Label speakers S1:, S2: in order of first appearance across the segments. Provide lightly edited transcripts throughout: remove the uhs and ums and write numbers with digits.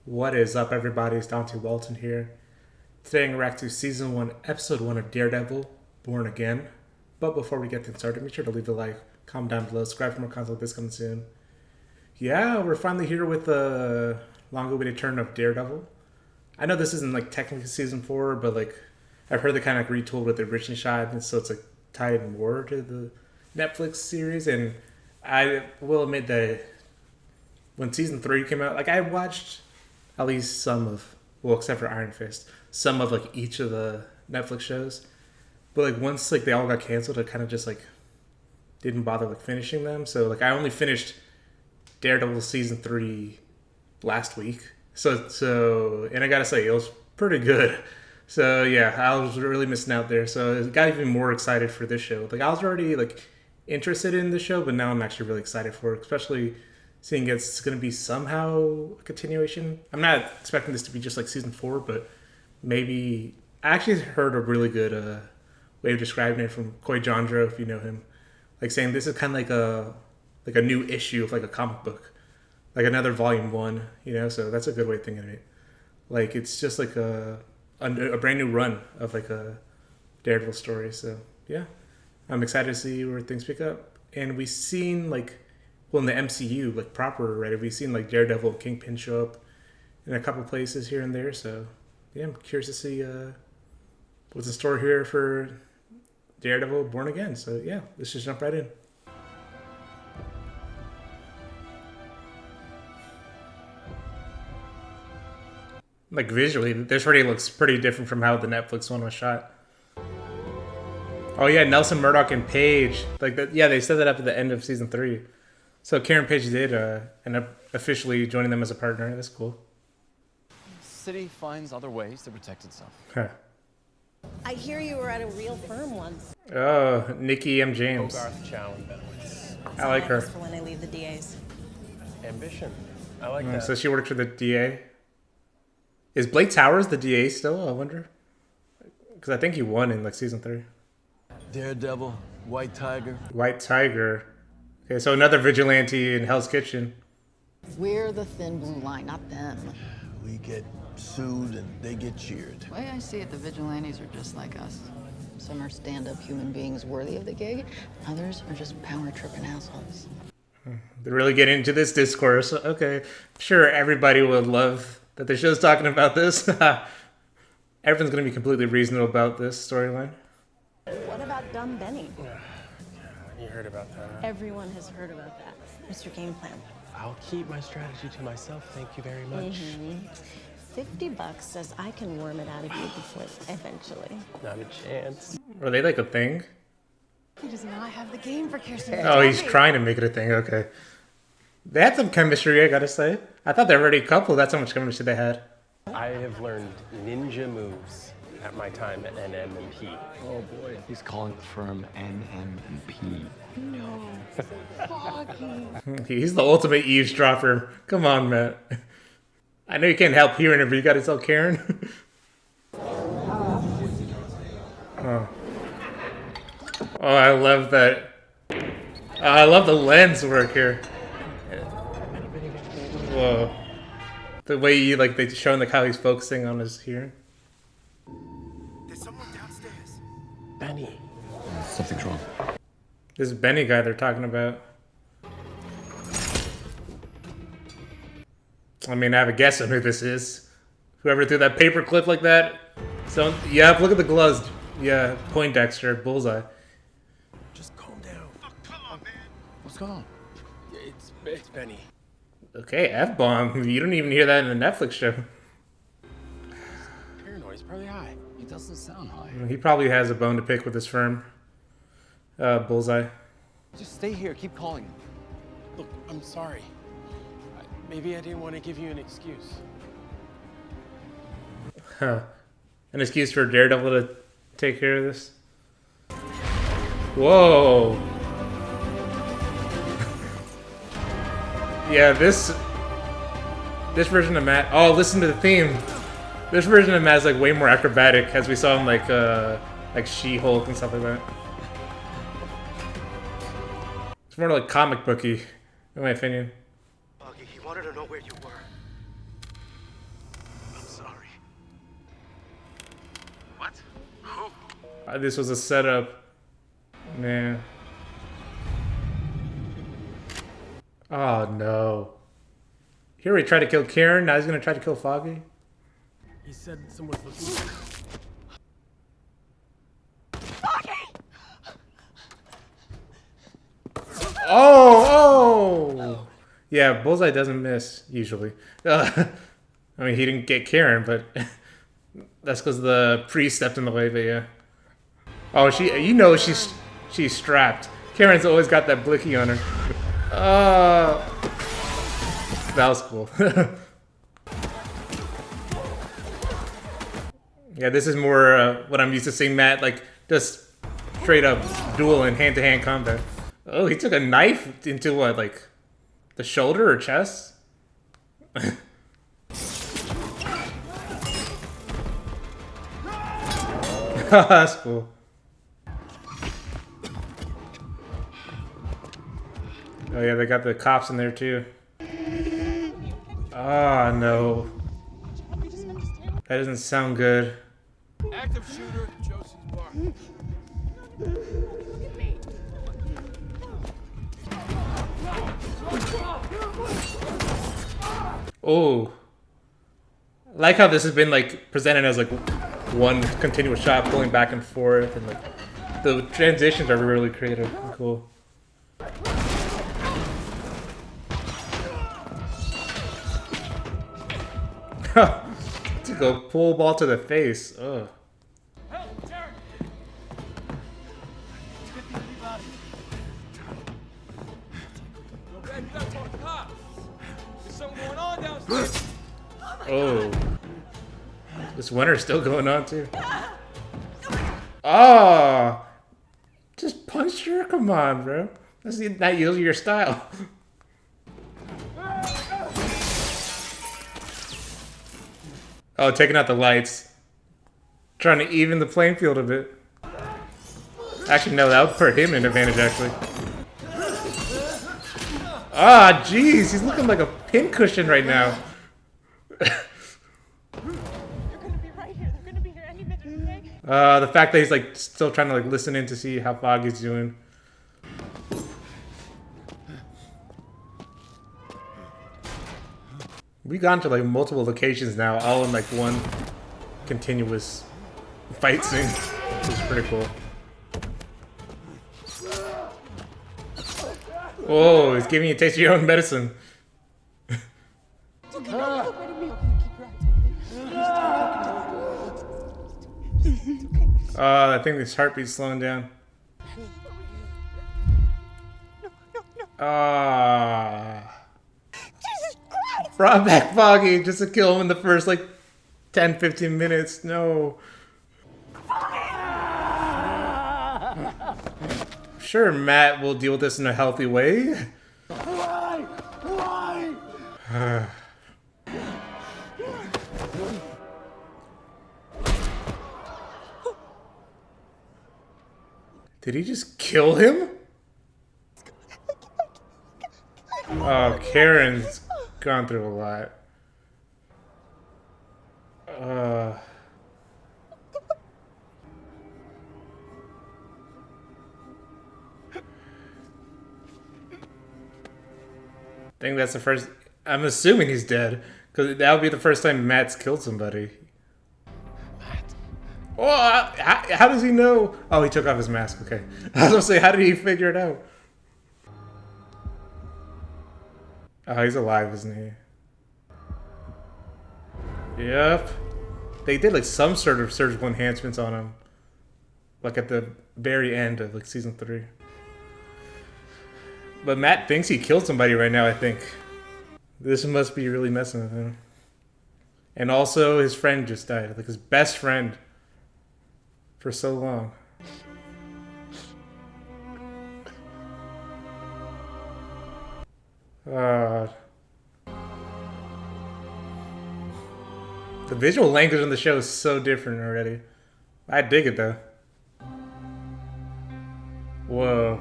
S1: What is up, everybody? It's Dante Walton here. Today I'm going to react to Season 1, Episode 1 of Daredevil, Born Again. But before we get things started, make sure to leave a like, comment down below, subscribe for more content like this coming soon. Yeah, we're finally here with the long-awaited turn of Daredevil. I know this isn't like technically Season 4, but like I've heard they kind of like retooled what they originally shot, and so it's like tied more to the Netflix series. And I will admit that when Season 3 came out, like I watched at least some of, well, except for Iron Fist, some of like each of the Netflix shows. But like once like they all got canceled, I kind of just like didn't bother like finishing them. So like I only finished Daredevil Season 3 last week. So and I gotta say it was pretty good. So yeah, I was really missing out there. So it got even more excited for this show. Like I was already like interested in the show, but now I'm actually really excited for it, especially seeing it's going to be somehow a continuation. I'm not expecting this to be just like Season 4, but maybe... I actually heard a really good way of describing it from Koi Jandro, if you know him. Like saying this is kind of like a new issue of like a comic book. Like another volume 1, you know? So that's a good way of thinking of it. Like it's just like a brand new run of like a Daredevil story. So yeah, I'm excited to see where things pick up. And we've seen like... well, in the MCU, like proper, right? We've seen like Daredevil, Kingpin show up in a couple places here and there. So, yeah, I'm curious to see what's in store here for Daredevil Born Again. So, yeah, let's just jump right in. Like visually, this already looks pretty different from how the Netflix one was shot. Oh yeah, Nelson Murdoch and Paige. Like that. Yeah, they set that up at the end of Season 3. So Karen Page did end up officially joining them as a partner. That's cool.
S2: The city finds other ways to protect itself.
S1: Huh.
S3: I hear you were at a real firm once.
S1: Oh, Nikki M. James.
S4: Hogarth, Chow, and Benowitz.
S1: I like her.
S3: For when I leave the DA's.
S4: Ambition. I like that.
S1: So she works for the DA. Is Blake Towers the DA still? I wonder. Because I think he won in like Season 3.
S2: Daredevil, White Tiger.
S1: White Tiger. Okay, so another vigilante in Hell's Kitchen.
S5: We're the thin blue line, not them.
S2: We get sued and they get cheered.
S5: The way I see it, the vigilantes are just like us. Some are stand-up human beings worthy of the gig. Others are just power-tripping assholes.
S1: They really get into this discourse. Okay, sure, everybody would love that the show's talking about this. Everyone's going to be completely reasonable about this storyline.
S3: What about Dumb Benny?
S4: You heard about that.
S3: Everyone has heard about that. What's your game plan?
S4: I'll keep my strategy to myself. Thank you very much.
S3: $50 says I can worm it out of you before eventually.
S4: Not a chance.
S1: Are they like a thing?
S3: He does not have the game for Kirsten.
S1: Oh, he's trying to make it a thing. Okay. They had some chemistry, I gotta say. I thought they were already a couple. That's how much chemistry they had.
S4: I have learned ninja moves at my time at NM&P.
S6: Oh boy, he's calling the firm NM&P.
S3: No.
S1: He's the ultimate eavesdropper. Come on, Matt. I know you can't help hearing it, but you gotta tell Karen. Oh. Oh, I love that. I love the lens work here. Whoa. The way you, like, they showing like how he's focusing on his hearing.
S7: There's someone downstairs.
S4: Benny.
S6: Something's wrong.
S1: This Benny guy they're talking about. I mean, I have a guess on who this is. Whoever threw that paper clip like that. So, yeah, look at the gloves. Yeah, Poindexter, Bullseye.
S4: Just calm down.
S7: Oh, come on, man.
S2: What's going on?
S4: It's Benny.
S1: Okay, F-bomb. You don't even hear that in a Netflix show.
S4: Paranoid. He's probably high.
S6: He doesn't sound high.
S1: He probably has a bone to pick with his firm. Bullseye.
S2: Just stay here, keep calling.
S4: Look, I'm sorry. Maybe I didn't want to give you an excuse.
S1: Huh. An excuse for Daredevil to take care of this? Whoa. Yeah, this version of Matt... Oh, listen to the theme. This version of Matt is like way more acrobatic, as we saw in like She-Hulk and stuff like that. It's more like comic booky, in my opinion.
S7: Buggy, he wanted to know where you were.
S1: This was a setup. Man. Oh no. He already tried to kill Karen, now he's gonna try to kill Foggy?
S4: He said someone's looking for you.
S1: Oh! Yeah, Bullseye doesn't miss, usually. I mean, he didn't get Karen, but that's because the priest stepped in the way, but yeah. Oh, she's strapped. Karen's always got that blicky on her. That was cool. Yeah, this is more what I'm used to seeing Matt, like, just straight up duel in hand-to-hand combat. Oh, he took a knife into what, like, the shoulder or chest? That's cool. Oh yeah, they got the cops in there too. Ah, no. That doesn't sound good.
S4: Active shooter, Josie's bar.
S1: Oh. I like how this has been like presented as like one continuous shot pulling back and forth, and like the transitions are really creative and cool. Took a pool ball to the face. Ugh.
S4: Help, Derek! Get the body. Go back, you gotta talk to cops. There's something going on downstairs.
S1: Oh. This winter's still going on too. Oh. Just punched her? Come on, bro. That's not usually your style. Oh, taking out the lights. Trying to even the playing field a bit. Actually, no, that would put him in advantage, actually. Ah, jeez, he's looking like a pincushion right now. The fact that he's like still trying to like listen in to see how Foggy's doing. We've gone to like multiple locations now, all in like one continuous fight scene, which is pretty cool. Whoa, he's giving you a taste of your own medicine. I think his heartbeat's slowing down. Brought back Foggy just to kill him in the first like 10-15 minutes. No. Sure, Matt will deal with this in a healthy way. Why? Did he just kill him? Oh, Karen's gone through a lot. I think that's the first... I'm assuming he's dead, because that would be the first time Matt's killed somebody. Matt. Oh, how does he know? Oh, he took off his mask, okay. I was gonna say, how did he figure it out? Oh, he's alive, isn't he? Yep. They did like some sort of surgical enhancements on him. Like at the very end of like season 3. But Matt thinks he killed somebody right now, I think. This must be really messing with him. And also his friend just died. Like his best friend. For so long. The visual language on the show is so different already. I dig it though. Whoa.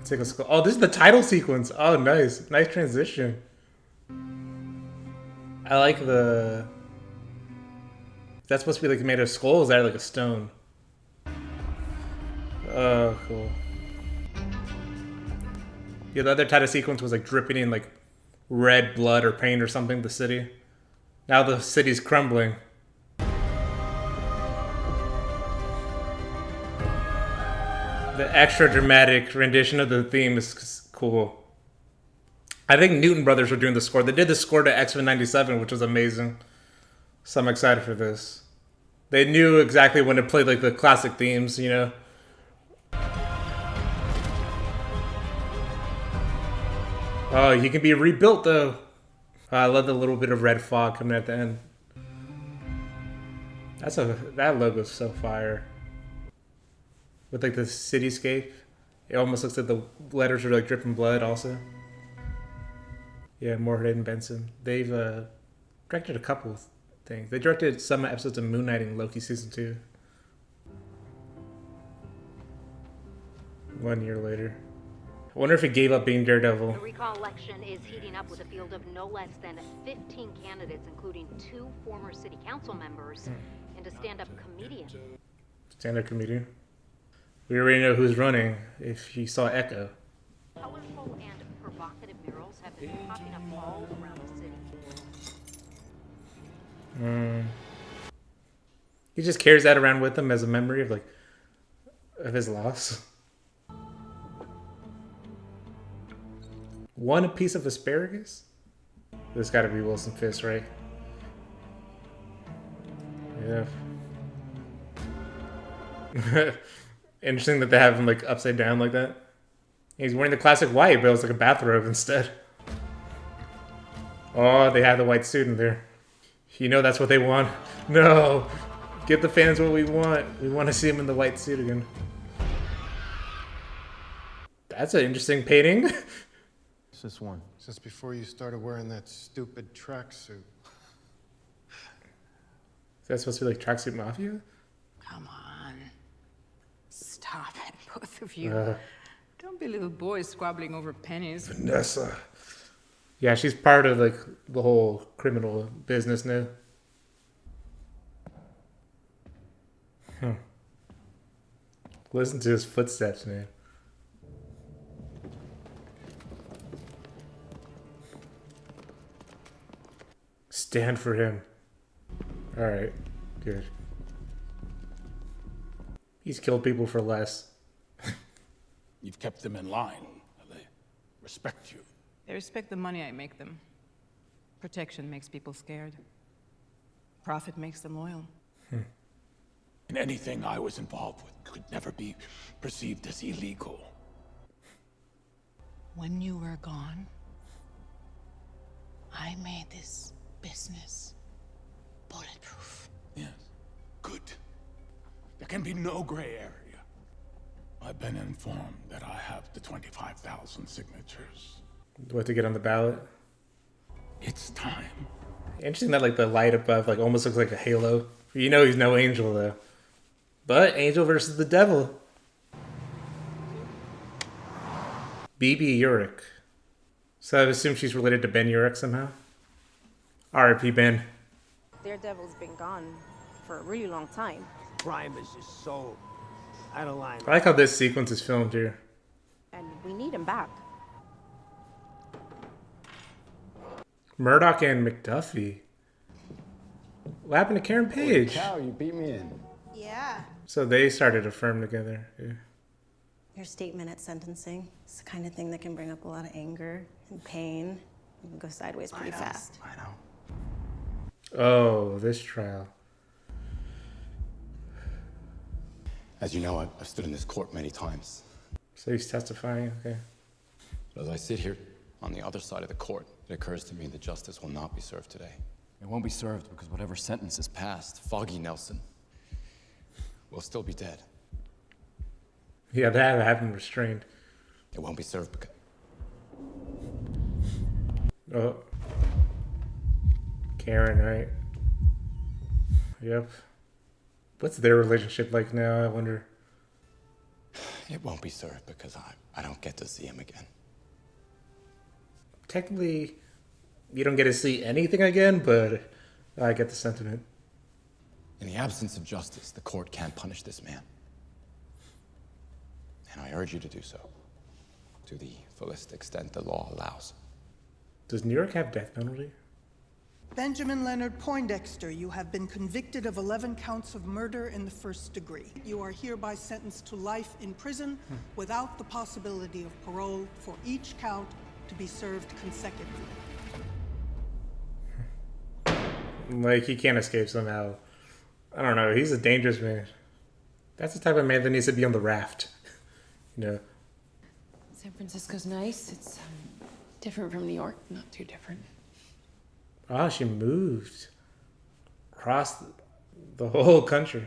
S1: Take a skull. Oh, this is the title sequence. Oh, nice. Nice transition. I like the... That's supposed to be like made of skulls. Is that like a stone? Oh, cool. Yeah, the other title sequence was like dripping in like red blood or paint or something, the city. Now the city's crumbling. The extra dramatic rendition of the theme is cool. I think Newton Brothers were doing the score. They did the score to X-Men 97, which was amazing. So I'm excited for this. They knew exactly when to play like the classic themes, you know? Oh, he can be rebuilt though. I love the little bit of red fog coming at the end. That logo's so fire. With like the cityscape. It almost looks like the letters are like dripping blood also. Yeah, Moorhead and Benson. They've directed a couple of things. They directed some episodes of Moon Knight and Loki season 2. 1 year later. I wonder if he gave up being Daredevil.
S8: The recall election is heating up with a field of no less than 15 candidates, including 2 former city council members and a stand-up comedian.
S1: Stand-up comedian? We already know who's running if you saw Echo.
S8: Colorful and provocative murals have been popping up all around the city.
S1: He just carries that around with him as a memory of like of his loss. One piece of asparagus? This gotta be Wilson Fisk, right? Yeah. Interesting that they have him like upside down like that. He's wearing the classic white, but it was like a bathrobe instead. Oh, they have the white suit in there. You know that's what they want. No! Give the fans what we want. We want to see him in the white suit again. That's an interesting painting.
S2: It's this one.
S9: Just before you started wearing that stupid tracksuit.
S1: Is that supposed to be like Tracksuit Mafia?
S5: Come on. Stop it, both of you. Don't be little boys squabbling over pennies.
S1: Vanessa. Yeah, she's part of like the whole criminal business now. Listen to his footsteps, man. Stand for him. Alright, good. He's killed people for less.
S10: You've kept them in line. They respect you.
S11: They respect the money I make them. Protection makes people scared. Profit makes them loyal.
S10: And anything I was involved with could never be perceived as illegal.
S5: When you were gone, I made this business bulletproof.
S10: Yes. Good. There can be no gray area. I've been informed that I have the 25,000 signatures.
S1: What to get on the ballot?
S10: It's time.
S1: Interesting that like the light above like almost looks like a halo. You know he's no angel though. But Angel versus the Devil. BB Urich. So I assume she's related to Ben Urich somehow. R.I.P. Ben.
S12: Daredevil's been gone for a really long time.
S7: Crime is just so out of line.
S1: I like how this sequence is filmed here.
S12: And we need him back.
S1: Murdoch and McDuffie. What happened to Karen Page?
S6: Cow, you beat me in.
S12: Yeah.
S1: So they started a firm together. Yeah.
S3: Your statement at sentencing is the kind of thing that can bring up a lot of anger and pain. You can go sideways pretty fast.
S6: I know.
S1: Oh, this trial.
S6: As you know, I've stood in this court many times.
S1: So he's testifying, okay.
S6: But as I sit here on the other side of the court, it occurs to me that justice will not be served today.
S2: It won't be served because whatever sentence is passed.
S6: Foggy Nelson will still be dead.
S1: Yeah, they have him restrained.
S6: It won't be served because...
S1: Oh. Karen, right? Yep. What's their relationship like now, I wonder?
S6: It won't be served because I don't get to see him again.
S1: Technically, you don't get to see anything again, but I get the sentiment.
S6: In the absence of justice, the court can't punish this man. And I urge you to do so, to the fullest extent the law allows.
S1: Does New York have death penalty?
S13: Benjamin Leonard Poindexter, you have been convicted of 11 counts of murder in the first degree. You are hereby sentenced to life in prison without the possibility of parole for each count to be served consecutively.
S1: Like, he can't escape somehow. I don't know. He's a dangerous man. That's the type of man that needs to be on the raft. You know?
S14: San Francisco's nice. It's different from New York. Not too different.
S1: Oh, she moved across the whole country.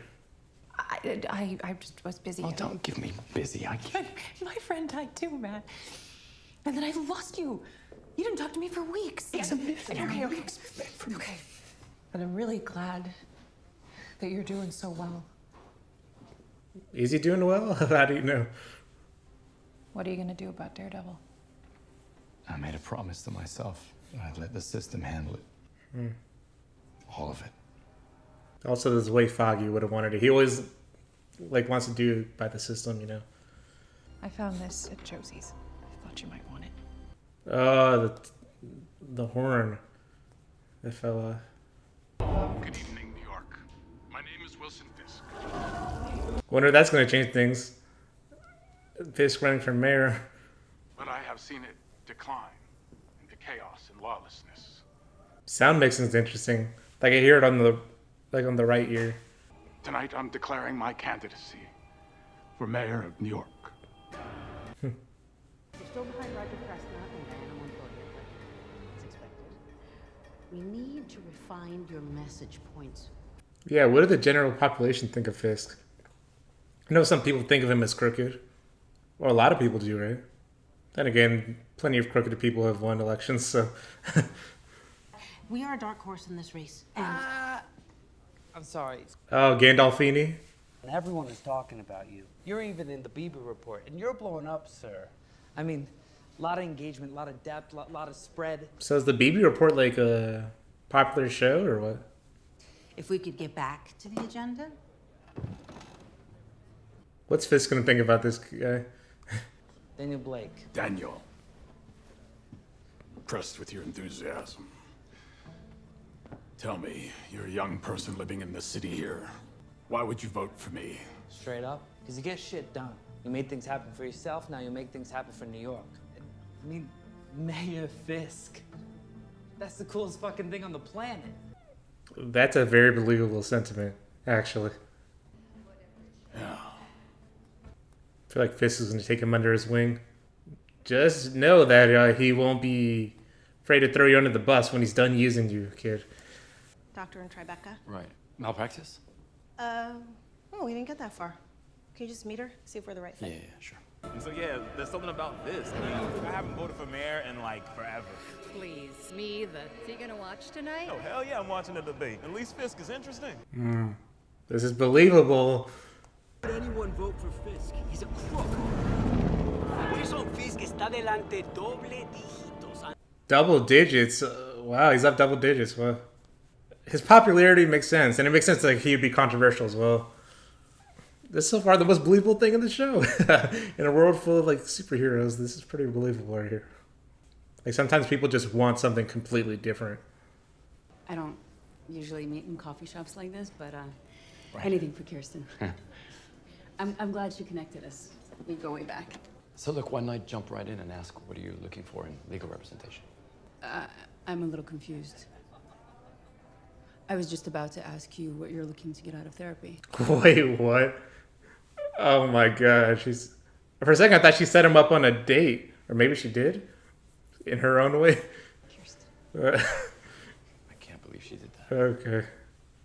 S14: I just was busy.
S6: Oh, don't give me busy. I can't.
S14: My friend died too, man. And then I lost you. You didn't talk to me for weeks.
S6: It's a myth.
S14: Okay. But I'm really glad that you're doing so well.
S1: Is he doing well? How do you know?
S14: What are you gonna do about Daredevil?
S6: I made a promise to myself. I'd let the system handle it. All of it.
S1: Also, this is the way Foggy would have wanted it. He always wants to do it by the system, you know.
S14: I found this at Josie's. I thought you might want it.
S1: Oh, the horn that fell off.
S10: Good evening, New York. My name is Wilson Fisk.
S1: Wonder if that's going to change things. Fisk running for mayor.
S10: But I have seen it decline into chaos and lawlessness.
S1: Sound mixing is interesting. Like, I hear it on the right ear.
S10: Tonight, I'm declaring my candidacy for mayor of New York.
S15: You're still behind Roger Crestnut and Diana Montoya, but it's expected. We need to refine your message points.
S1: Yeah, what did the general population think of Fisk? I know some people think of him as crooked. Or a lot of people do, right? Then again, plenty of crooked people have won elections, so...
S15: We are a dark horse in this race, and
S16: I'm sorry.
S1: Oh, Gandolfini?
S16: Everyone is talking about you. You're even in the Bieber report, and you're blowing up, sir. I mean, a lot of engagement, a lot of depth, a lot of spread.
S1: So is the BB Report like a popular show, or what?
S15: if we could get back to the agenda.
S1: What's Fisk gonna think about this guy?
S16: Daniel Blake.
S10: Daniel. Impressed with your enthusiasm. Tell me, you're a young person living in the city here. Why would you vote for me?
S16: Straight up, because you get shit done. You made things happen for yourself, now you make things happen for New York. I mean, Mayor Fisk. That's the coolest fucking thing on the planet.
S1: That's a very believable sentiment, actually.
S10: Yeah.
S1: I feel like Fisk is going to take him under his wing. Just know that he won't be afraid to throw you under the bus when he's done using you, kid.
S3: Doctor and Tribeca.
S6: Right. Malpractice?
S3: Oh, we didn't get that far. Can you just meet her? See if we're the right fit?
S6: Yeah, sure.
S17: And so yeah, there's something about this. I mean, I haven't voted for mayor in like forever.
S18: Please, me either. So you gonna watch tonight?
S17: Oh hell yeah, I'm watching the debate. At least Fisk is interesting.
S1: This is believable.
S7: Would anyone vote for Fisk? He's a crook. Wilson Fisk está delante doble dígitos.
S1: Double digits? Wow, he's up double digits. Well, his popularity makes sense, and it makes sense like he'd be controversial as well. This is so far the most believable thing in the show. In a world full of like superheroes, this is pretty believable right here. Like sometimes people just want something completely different.
S18: I don't usually meet in coffee shops like this, but anything for Kirsten. I'm glad she connected us. We go way back.
S6: So look, why not jump right in and ask, what are you looking for in legal representation?
S18: I'm a little confused. I was just about to ask you what you're looking to get out of therapy.
S1: Wait, what? Oh my god, for a second I thought she set him up on a date. Or maybe she did. In her own way.
S6: I can't believe she did that.
S1: Okay.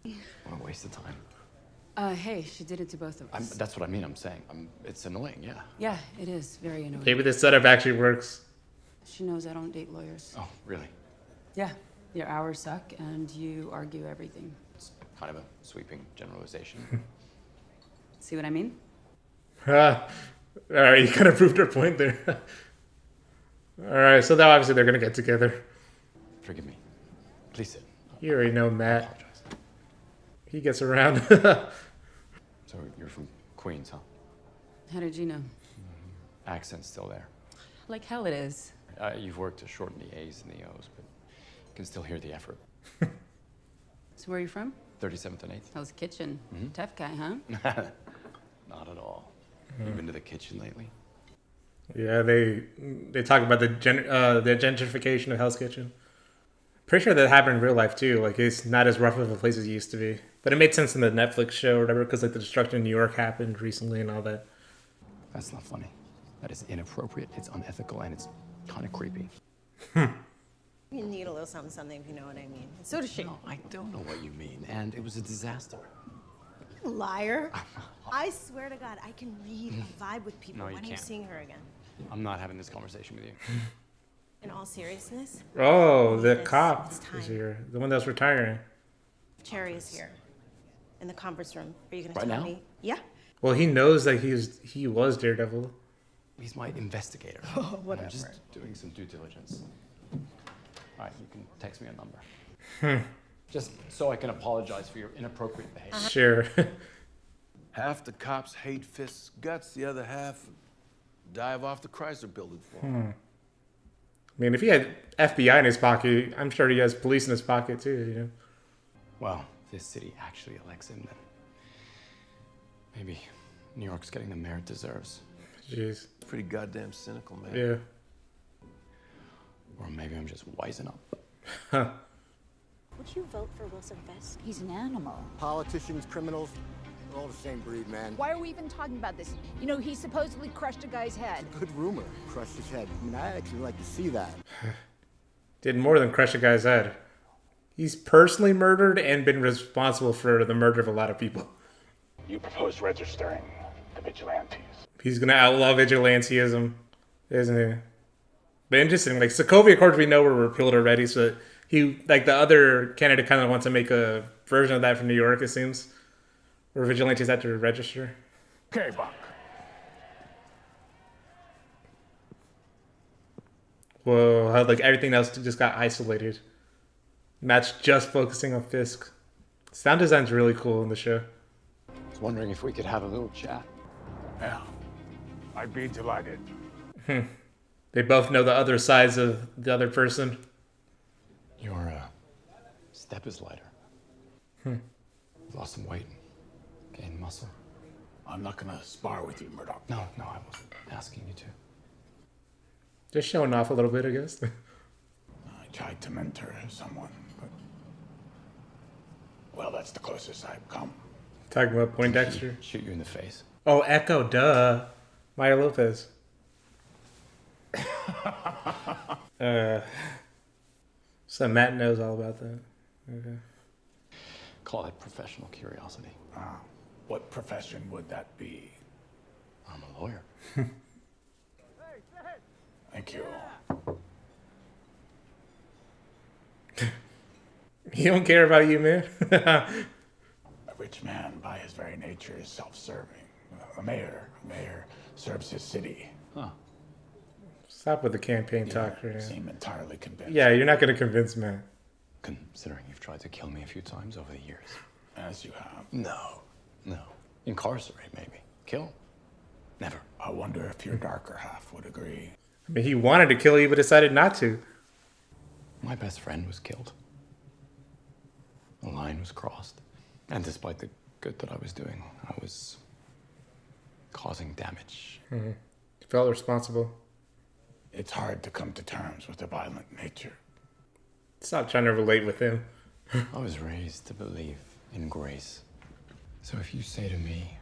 S6: What a waste of time.
S18: Hey, she did it to both of us.
S6: That's what I mean, I'm saying. It's annoying, yeah.
S18: Yeah, it is very annoying.
S1: Maybe this setup actually works.
S18: She knows I don't date lawyers.
S6: Oh, really?
S18: Yeah, your hours suck and you argue everything.
S6: It's kind of a sweeping generalization.
S18: See what I mean?
S1: Alright, you kind of proved her point there. Alright, so now obviously they're going to get together.
S6: Forgive me. Please sit.
S1: You already know Matt. He gets around.
S6: So you're from Queens, huh?
S18: How did you know?
S6: Accent's still there.
S18: Like hell it is.
S6: You've worked to shorten the A's and the O's, but you can still hear the effort.
S18: So where are you from?
S6: 37th and 8th.
S18: Hell's Kitchen. Tough guy, huh?
S6: Not at all. You been to the kitchen lately?
S1: Yeah, they talk about the gentrification of Hell's Kitchen. Pretty sure that happened in real life too. Like, it's not as rough of a place as it used to be. But it made sense in the Netflix show or whatever, because like the destruction in New York happened recently and all that.
S6: That's not funny. That is inappropriate. It's unethical and it's kind of creepy.
S3: You need a little something, something, if you know what I mean. So does she.
S6: No, I don't know what you mean, and it was a disaster.
S3: You liar. I swear to God, I can read and vibe with people.
S6: No, you
S3: When are you
S6: can't.
S3: seeing her again?
S6: I'm not having this conversation with you.
S3: In all seriousness,
S1: Oh, the
S3: It's
S1: cop
S3: time.
S1: is here. The one that's retiring.
S3: Cherry is here. In the conference room. Are you gonna
S6: Right
S3: tell
S6: now?
S3: me? Yeah.
S1: Well, he knows that he was Daredevil.
S6: He's my investigator.
S3: Oh, whatever.
S6: I'm just doing some due diligence. All right, you can text me a number. Just so I can apologize for your inappropriate behavior.
S1: Sure.
S19: Half the cops hate Fisk's guts, the other half dive off the Chrysler building for him.
S1: I mean, if he had FBI in his pocket, I'm sure he has police in his pocket too, you know?
S6: Well, if this city actually elects him, then maybe New York's getting the mayor it deserves.
S1: Jeez.
S19: Pretty goddamn cynical, man.
S1: Yeah.
S6: Or maybe I'm just wising up.
S8: Would you vote for Wilson Fisk?
S18: He's an animal.
S20: Politicians, criminals, they're all the same breed, man.
S21: Why are we even talking about this? You know, he supposedly crushed a guy's head.
S20: Good rumor. Crushed his head. I mean, I'd actually like to see that.
S1: Did more than crush a guy's head. He's personally murdered and been responsible for the murder of a lot of people.
S10: You propose registering the vigilantes.
S1: He's gonna outlaw vigilantism, isn't he? But interesting, like Sokovia Accords we know were repealed already, so he, like the other candidate, kind of wants to make a version of that for New York, it seems, where vigilantes have to register.
S10: Okay, Buck.
S1: Whoa, how like everything else just got isolated. Matt's just focusing on Fisk. Sound design's really cool in the show.
S6: I was wondering if we could have a little chat.
S10: Yeah, I'd be delighted.
S1: They both know the other sides of the other person.
S6: Your step is lighter. You've lost some weight, gained muscle.
S10: I'm not gonna spar with you, Murdoch.
S6: No, I wasn't asking you to.
S1: Just showing off a little bit, I guess.
S10: I tried to mentor someone, but well, that's the closest I've come.
S1: Talking about Poindexter.
S6: Shoot you in the face.
S1: Oh, Echo, duh. Maya Lopez. So Matt knows all about that. Okay.
S6: Call it professional curiosity.
S10: What profession would that be?
S6: I'm a lawyer.
S10: Thank you.
S1: He don't care about you, man.
S10: A rich man, by his very nature, is self-serving. A mayor serves his city.
S6: Huh.
S1: Stop with the campaign talk right now.
S10: Seem entirely convinced.
S1: Yeah, you're not gonna convince Matt.
S6: Considering you've tried to kill me a few times over the years.
S10: As you have.
S6: No. Incarcerate, maybe. Kill? Never.
S10: I wonder if your darker half would agree.
S1: I mean, he wanted to kill you, but decided not to.
S6: My best friend was killed. A line was crossed. And despite the good that I was doing, I was causing damage.
S1: Mm-hmm. Felt responsible.
S10: It's hard to come to terms with a violent nature.
S1: Stop trying to relate with him.
S6: I was raised to believe in grace. So if you say to me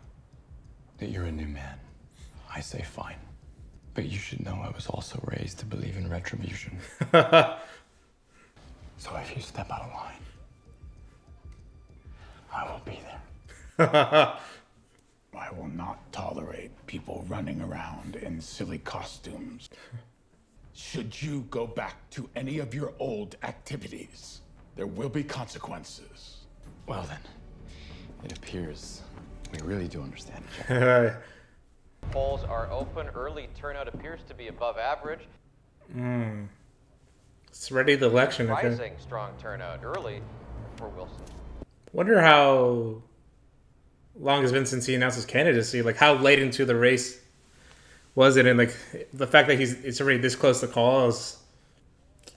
S6: that you're a new man, I say fine. But you should know I was also raised to believe in retribution. So if you step out of line, I will be there.
S10: I will not tolerate people running around in silly costumes. Should you go back to any of your old activities, there will be consequences.
S6: Well then, it appears we really do understand each other.
S22: Polls are open. Early turnout appears to be above average.
S1: It's ready the election, okay?
S22: Rising strong turnout early for Wilson.
S1: Wonder how long it's been since he announced his candidacy. Like, how late into the race was it? And like the fact that it's already this close to call is,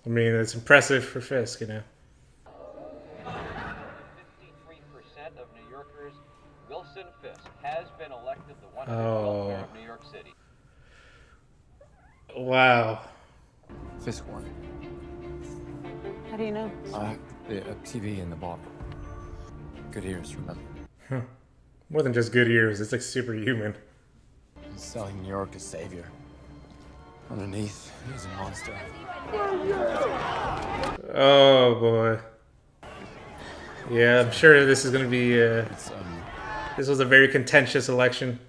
S1: I mean, it's impressive for Fisk, you know.
S22: 53% of New Yorkers, Wilson Fisk has been elected the 112th mayor of New York City.
S1: Wow.
S6: Fisk won.
S12: How do you know?
S6: The TV in the bar. Good ears, remember?
S1: Huh. More than just good ears, it's like superhuman.
S6: He's selling New York as savior. Underneath, he's a monster.
S1: Oh boy. Yeah, I'm sure this is gonna be. This was a very contentious election.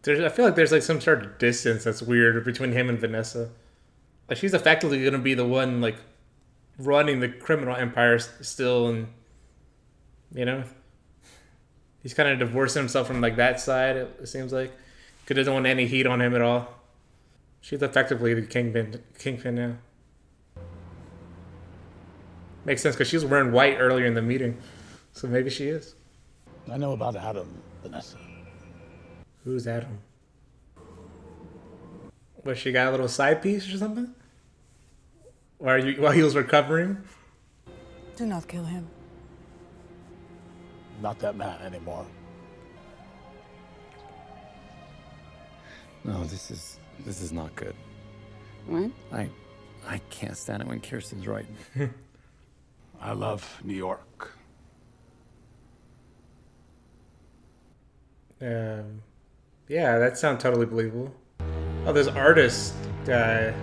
S1: I feel like there's like some sort of distance that's weird between him and Vanessa. Like she's effectively gonna be the one like running the criminal empire still, and you know, he's kind of divorcing himself from like that side. It seems like, because doesn't want any heat on him at all. She's effectively the kingpin now. Makes sense because she was wearing white earlier in the meeting, so maybe she is.
S10: I know about Adam, Vanessa.
S1: Who's Adam? What, she got a little side piece or something? While he was recovering?
S13: Do not kill him.
S10: Not that man anymore.
S6: No, this is not good.
S12: What?
S6: I can't stand it when Kirsten's right.
S10: I love New York.
S1: Yeah, that sounds totally believable. Oh, this artist guy.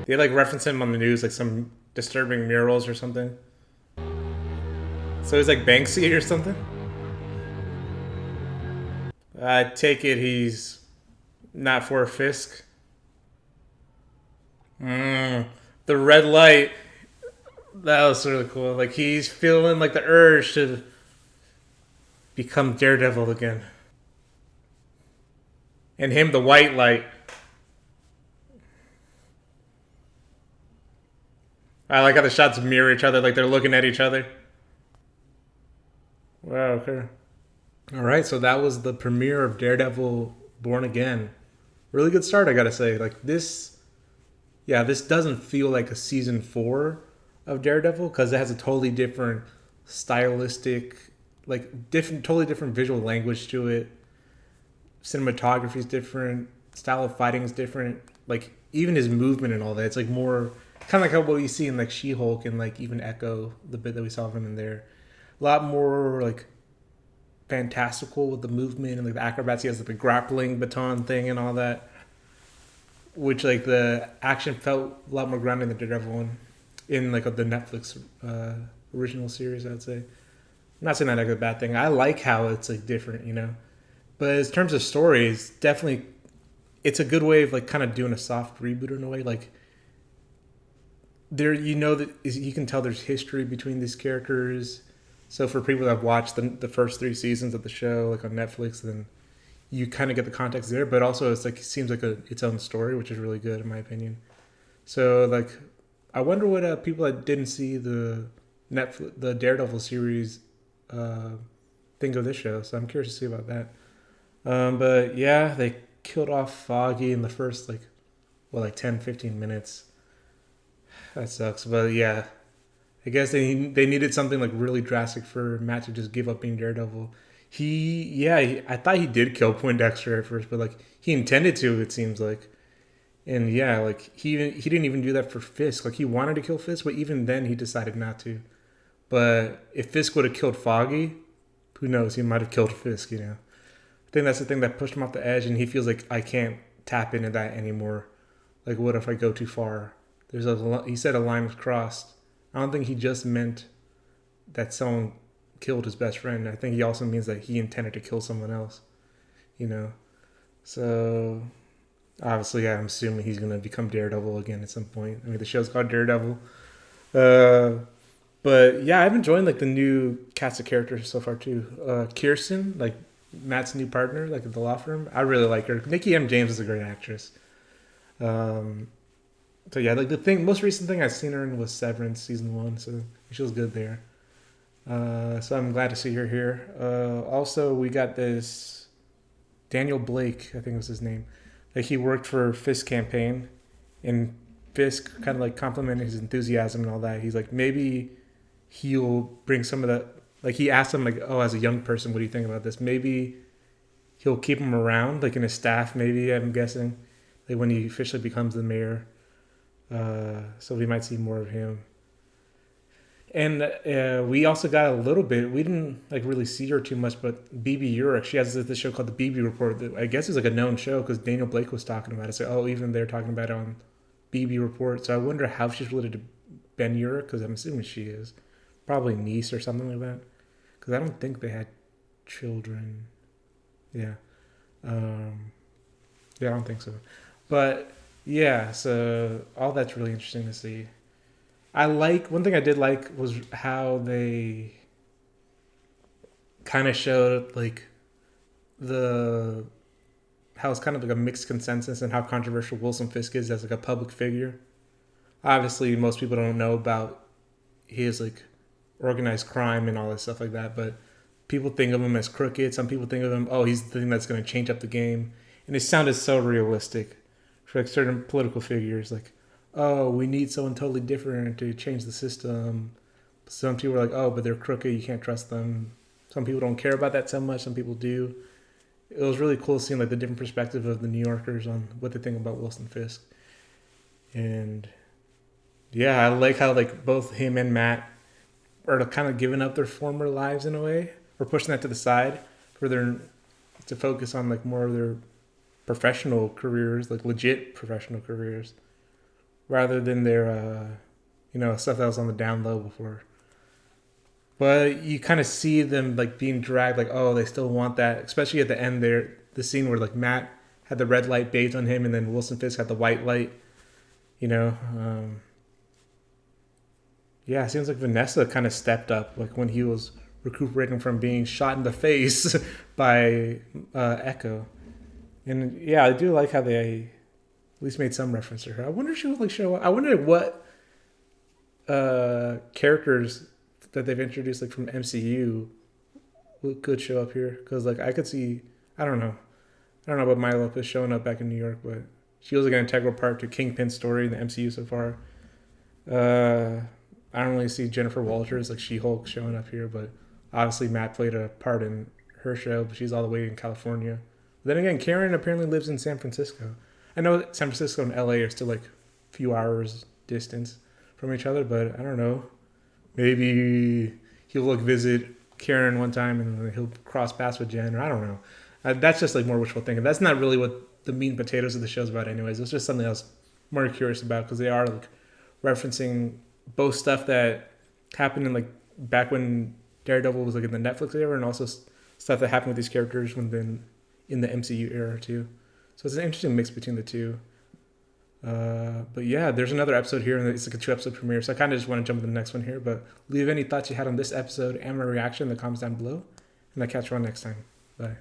S1: They like reference him on the news, like some disturbing murals or something. So he's like Banksy or something? I take it he's not for Fisk. The red light. That was really cool. Like he's feeling like the urge to become Daredevil again. And him, the white light. I like how the shots mirror each other, like they're looking at each other. Wow, okay. Alright, so that was the premiere of Daredevil Born Again. Really good start, I gotta say. Like this, yeah, this doesn't feel like a season 4 of Daredevil because it has a totally different stylistic, like totally different visual language to it. Cinematography is different, style of fighting is different. Like even his movement and all that, it's like more kind of like how what you see in like She-Hulk and like even Echo, the bit that we saw of him in there. A lot more like fantastical with the movement and like the acrobats. He has like the grappling baton thing and all that, which like the action felt a lot more grounded than the Daredevil one in like the Netflix original series. I'd say. I'm not saying that like a bad thing. I like how it's like different, you know. But in terms of stories, definitely, it's a good way of like kind of doing a soft reboot in a way. Like there, you know that you can tell there's history between these characters. So for people that have watched the first 3 seasons of the show, like on Netflix, then you kind of get the context there. But also, it's like it seems like its own story, which is really good in my opinion. So like, I wonder what people that didn't see the Daredevil series think of this show. So I'm curious to see about that. But yeah, they killed off Foggy in the first like 10-15 minutes. That sucks. But yeah, I guess they needed something like really drastic for Matt to just give up being Daredevil. I thought he did kill Poindexter at first, but like he intended to, it seems like. And yeah, like he didn't even do that for Fisk. Like he wanted to kill Fisk, but even then he decided not to. But if Fisk would have killed Foggy, who knows? He might have killed Fisk, you know. I think that's the thing that pushed him off the edge, and he feels like I can't tap into that anymore. Like, what if I go too far? He said a line was crossed. I don't think he just meant that someone killed his best friend. I think he also means that he intended to kill someone else, you know. So obviously, I'm assuming he's gonna become Daredevil again at some point. I mean, the show's called Daredevil. But yeah, I've enjoyed like the new cast of characters so far too. Kirsten, like Matt's new partner, like at the law firm. I really like her. Nikki M. James is a great actress. So yeah, like the most recent thing I've seen her in was Severance season 1, so she was good there. So I'm glad to see her here. Also, we got this Daniel Blake, I think was his name. Like, he worked for Fisk campaign, and Fisk kind of like complimented his enthusiasm and all that. He's like, maybe he'll bring some of that. Like, he asked him, like, oh, as a young person, what do you think about this? Maybe he'll keep him around, like in his staff, maybe, I'm guessing, like when he officially becomes the mayor. So we might see more of him. And we also got a little bit, we didn't like really see her too much, but BB Urich, she has this show called the BB Report that I guess is like a known show because Daniel Blake was talking about it. So, oh, even they're talking about it on BB Report. So I wonder how she's related to Ben Urich, because I'm assuming she is. Probably niece or something like that. Because I don't think they had children. Yeah. Yeah, I don't think so. But yeah, so all that's really interesting to see. One thing I did like was how they kind of showed like how it's kind of like a mixed consensus and how controversial Wilson Fisk is as like a public figure. Obviously, most people don't know about his like organized crime and all this stuff like that, but people think of him as crooked. Some people think of him, oh, he's the thing that's going to change up the game. And it sounded so realistic for like certain political figures, like, oh, we need someone totally different to change the system. Some people are like, oh, but they're crooked, you can't trust them. Some people don't care about that so much, some people do. It was really cool seeing like the different perspective of the New Yorkers on what they think about Wilson Fisk. And yeah, I like how like both him and Matt are kind of giving up their former lives in a way, or pushing that to the side for to focus on like more of their professional careers, like legit professional careers, rather than their stuff that was on the down low before. But you kind of see them like being dragged, like, oh, they still want that, especially at the end there, the scene where like Matt had the red light bathed on him and then Wilson Fisk had the white light, yeah, it seems like Vanessa kind of stepped up, like when he was recuperating from being shot in the face by Echo. And yeah, I do like how they at least made some reference to her. I wonder if she would like show up. I wonder what characters that they've introduced like from MCU could show up here. Because like I could see, I don't know about Maya Lopez showing up back in New York, but she was like an integral part to Kingpin's story in the MCU so far. I don't really see Jennifer Walters, like She-Hulk, showing up here, but obviously Matt played a part in her show, but she's all the way in California. But then again, Karen apparently lives in San Francisco. I know San Francisco and LA are still like a few hours distance from each other, but I don't know. Maybe he'll like visit Karen one time and he'll cross paths with Jen, or I don't know. That's just like more wishful thinking. That's not really what the meat and potatoes of the show's about anyways. It's just something else more curious about, because they are like referencing both stuff that happened in like back when Daredevil was like in the Netflix era, and also stuff that happened with these characters when then in the MCU era too. So it's an interesting mix between the two. But yeah, there's another episode here, and it's like a 2-episode premiere. So I kind of just want to jump to the next one here. But leave any thoughts you had on this episode and my reaction in the comments down below, and I'll catch you on next time. Bye.